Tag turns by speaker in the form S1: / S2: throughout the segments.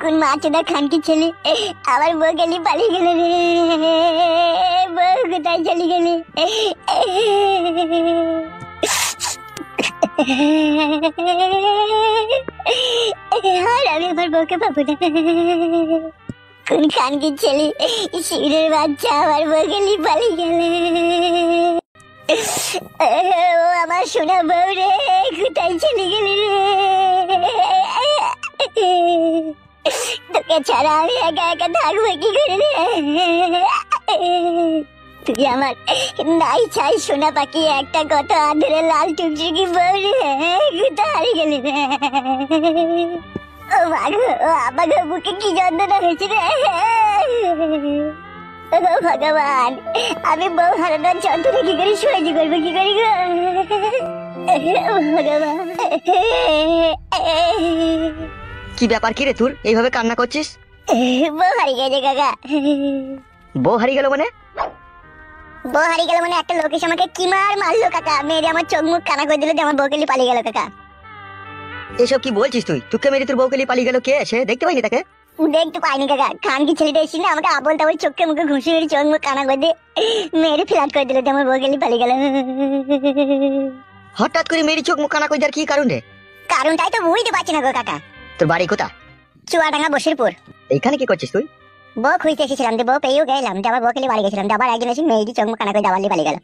S1: কোন মাছটা খানকি ছেলে আমার বউ গেলি পালিয়ে গেল রে। বউ কোথায় চলে গেলি? আর আমি আমার বউকে পাবো না। কোন খানকি ছেলে শিউরের বাচ্চা আমার বউ গেলি পালিয়ে গেলে। ও আমার সোনা বউ রে, কোথায় চলে গেলি রে? তোকে ছাড়া আমি একা একা থাকবো কি করে রে? তুই আমার নাই চাই সোনা পাখি একটা কত আদরে লাল টুকটুকি বউ রে, কোথায় হারিয়ে গেলি রে? ও মাগো, ও আমাকে বুকে কি যন্ত্রণা হয়েছে রে। ও ভগবান, আমি বউ হারানোর যন্ত্রণা কি করে সহ্য করবো, কি করি গো ভগবান।
S2: কি ব্যাপার, কি রে তোর এইভাবে কান্না করছিস?
S1: বউ হারিয়ে গেছে কাকা।
S2: বউ হারিয়ে গেল মানে?
S1: বউ হারিয়ে গেল মানে একটা লোক এসে আমাকে কি মারলো কাকা, মেরে আমার চোখ মুখ কানা করে দিল, আমার বউকে নিয়ে পালিয়ে গেল কাকা।
S2: এসব কি বলছিস তুই? তোকে মেরে তোর বউকে নিয়ে পালিয়ে গেল কে? সে দেখতে পাইনি তাকে?
S1: দেখতে পাইনি কাকা, খানকি ছেলেটা এসে না আমাকে আবল তাবল চোখে মুখে ঘুষি মেরে চোখ মুখ কানা করে দিয়ে মেরে ফ্ল্যাট করে দিল, আমার বউকে নিয়ে পালিয়ে গেল।
S2: হঠাৎ করে মেরি চোখ মুখ কানা করে দেওয়ার কি কারণ রে?
S1: কারণটাই তো বুঝতে পারছি না গো কাকা।
S2: তোর বাড়ি কোথায়?
S1: চুয়াডাঙ্গা বসিরপুর।
S2: এইখানে কি করছিস তুই?
S1: বউ খুঁজতে এসেছিলাম, বউ পেয়েও গেলাম, আবার বউকে নিয়ে বাড়ি গেছিলাম, আবার একজন এসে মেয়েটি চোখ মুখ কানা করে দাবার নিয়ে পালিয়ে গেল।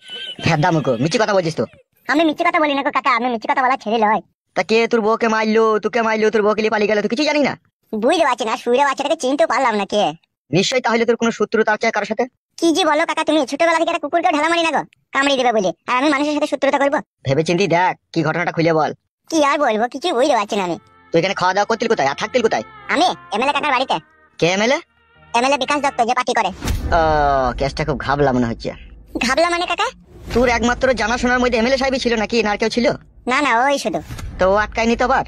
S2: ভেদা মুখো, মিছি কথা বলছিস তো?
S1: আমি মিথ্যে কথা বলি না গো কাকা, আমি মিথ্যে কথা বলা ছেড়ে লয়।
S2: তা কে তোর বউকে মারলো, তোকে মারলো, তোর বউকে নিয়ে পালিয়ে গেল, তুই কিছু জানি না?
S1: বুঝতে পারছি না, শুয়ে বাচ্চাটাকে চিনতে পারলাম না কে।
S2: নিশ্চয়ই তাহলে তোর কোনো শত্রুতা আছে কারোর সাথে?
S1: কি যে বলো কাকা তুমি, ছোটবেলা থেকে একটা কুকুরকে ঢালা মারি না গো, কামড়িয়ে দেবে বলে, আর আমি মানুষের সাথে শত্রুতা করবো?
S2: ভেবে চিন্তি দেখ, কি ঘটনাটা খুলে বল।
S1: কি আর বলবো, কিছু বুঝতে পারছি না আমি।
S2: তুই এখানে খাওয়া দাওয়া করতিল কোথায় আর থাকতিল কোথায়?
S1: আমি এমএলএ কাকার বাড়িতে।
S2: কে এমএলএ?
S1: এমএলএ বিকাশ দত্ত, যে পার্টি করে।
S2: ও, কেসটা খুব ঘাবলা মনে হচ্ছে।
S1: ঘাবলা মানে কাকা?
S2: তোর একমাত্র জানাশোনার মধ্যে এমএলএ সাহেবই ছিল নাকি, না আর কেউ ছিল?
S1: না না, ওই শুধু।
S2: তো ও আটকায়নি তো আবার?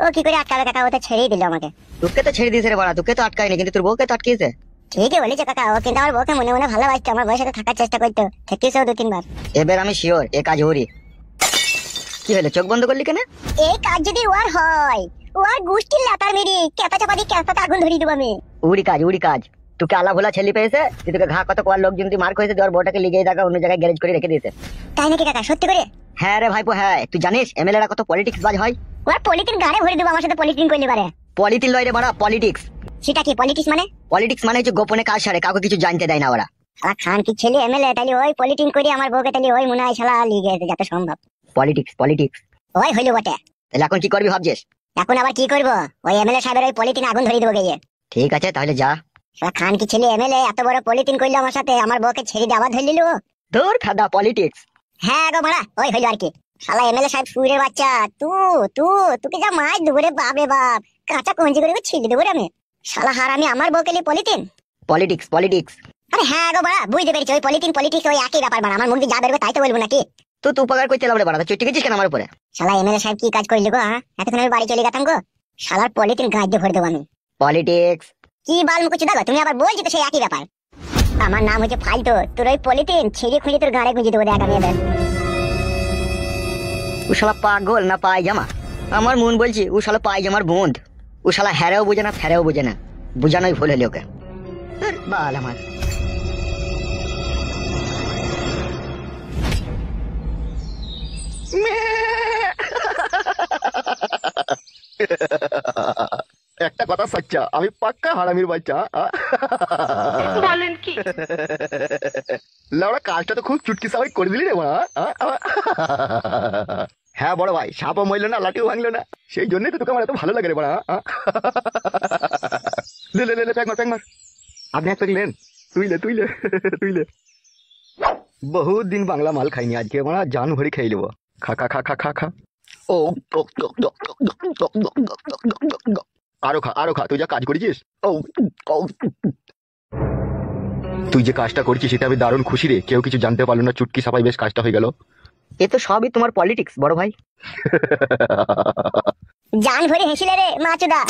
S1: ও কি করে আটকাবে কাকা, ও তো ছেড়েই দিল আমাকে।
S2: তোকে তো ছেড়ে দিয়েছে রে বাড়া, তোকে তো আটকায়নি, কিন্তু তোর বউকে তো আটকিয়েছে।
S1: ঠিকই বলেছে কাকা, ও কিন্তু আমার বউকে মনে মনে ভালোবাসতো, আমার বউয়ের সাথে থাকার চেষ্টা করতো, ঠেকিয়েছেও 2-3 বার।
S2: এবার আমি শিওর এ কাজ হরি। কি হলো, চোখ বন্ধ করলি কেন?
S1: এই কাজ যদি ওর হয়, ওর গোষ্ঠীর লাতার মেরি কেতা চাপা দিয়ে কেতাতে আগুন ধরিয়ে দেবো আমি।
S2: উড়ি কাজ, উড়ি কাজ। তোকে আলা ভোলা ছেলে পেয়েছে, তুই তোকে ঘা কত কোয়ার লোকজন তুই মার করেছে, তোর বউটাকে লিগেই দেখা অন্য জায়গায় গ্যারেজ করে রেখে দিয়েছে।
S1: তাই নাকি কাকা, সত্যি করে?
S2: হ্যাঁ রে ভাইপো হ্যাঁ। তুই জানিস এমএলএরা কত পলিটিক্স বাজ হয়?
S1: ওর পলিটিক্স গাড়ে ভরে দেবো, আমার সাথে পলিটিক্স করলে পারে।
S2: পলিটিক্স লয় রে বাড়া, পলিটিক্স।
S1: সেটা কি পলিটিক্স মানে?
S2: পলিটিক্স মানে হচ্ছে গোপনে কাজ সারে, কাউকে কিছু জানতে দেয় না ওরা।
S1: আর খান কি ছেলে এমএলএ, তাহলে ওই পলিটিক্স করে আমার বউকে তাহলে ওই মনে হয় শালা লিগে গেছে যত সম্ভব।
S2: পলিটিক্স পলিটিক্স
S1: ওই হইলো বটে।
S2: তাহলে এখন কি করবি ভাবছিস?
S1: এখন আবার কি করবো, ওই এমএলএ সাহেবের ওই পলিটিন আগুন ধরিয়ে দেবো গিয়ে।
S2: ঠিক আছে তাহলে যা।
S1: শালা খান কি ছেলে এমএলএ এত বড় পলিটিন করলো আমার সাথে, আমার বউকে ছেড়ে দিয়ে আবার ধরে নিল।
S2: তোর খাদা পলিটিক্স।
S1: হ্যাঁ গো মারা, ওই হইলো আর কি। শালা এমএলএ সাহেব সুরের বাচ্চা, তুকে যা মার দেবো রে বাপ রে বাপ, কাঁচা কঞ্জি করে ছিঁড়ে দেবো রে আমি। শালা হার, আমি আমার বউকে নিয়ে পলিটিন।
S2: Politics politics.
S1: আরে হ্যাঁ গো মারা, বুঝতে পেরেছি, ওই পলিটিন পলিটিক্স ওই একই ব্যাপার মারা, আমার মুখ দিয়ে যা বেরোবে তাই তো বলবো নাকি।
S2: তো তুই উপকার করতে লাগলে বাড়া, চুটি গেছিস কেন আমার উপরে?
S1: শালা এমএলএ সাহেব কি কাজ করলি গো, হ্যাঁ? এতক্ষণ আমি বাড়ি চলে গেতাম গো, শালার পলিটিন গাছ দিয়ে ভরে দেবো আমি।
S2: পলিটিক্স
S1: কি বাল মুখ চুদা গো, তুমি আবার বলছি তো সেই একই ব্যাপার। আমার নাম হচ্ছে ফালতু, তোর ওই পলিটিন ছিঁড়ে খুঁড়ে তোর গাড়ে গুঁজে দেবো দেখ আমি এবার।
S2: ও শালা পাগল না পায়জামা? আমার মন বলছি ও শালা পায়জামার বন্ধ। ও শালা হ্যারেও বোঝে না ফেরেও বোঝে না, বুঝানোই ভুল হলে ওকে। বাল আমার।
S3: একটা কথা সচ্চা, আমি পাক্কা হারামির বাচ্চা।
S4: বলেন কি?
S3: লাউড়া কাজটা তো খুব চুটকি সাবাই করে দিলি রে মা। হ্যাঁ বড় ভাই, সাপও মরলো না, লাঠিও ভাঙলো না, সেই জন্যই তো তোকে আমার এত ভালো লাগে রে বড়া। লে লে লে, প্যাক মার। আপনি এক প্যাক লেন, তুইলে। বহুত দিন বাংলা মাল খাইনি, আজকে আমরা জান ভরি খাই নেবো। খা খা খা খা খা খা। ও আরো খা, তুই যা কাজ করেছিস। ও তুই যে কাজটা করছিস সেটা আমি দারুণ খুশি রে, কেউ কিছু জানতে পারলো না, চুটকি সাপাই বেশ কাজটা হয়ে গেল।
S2: এ তো সবই তোমার পলিটিক্স বড় ভাই।
S1: জান ভরে হেসিলে রে মাচুদা।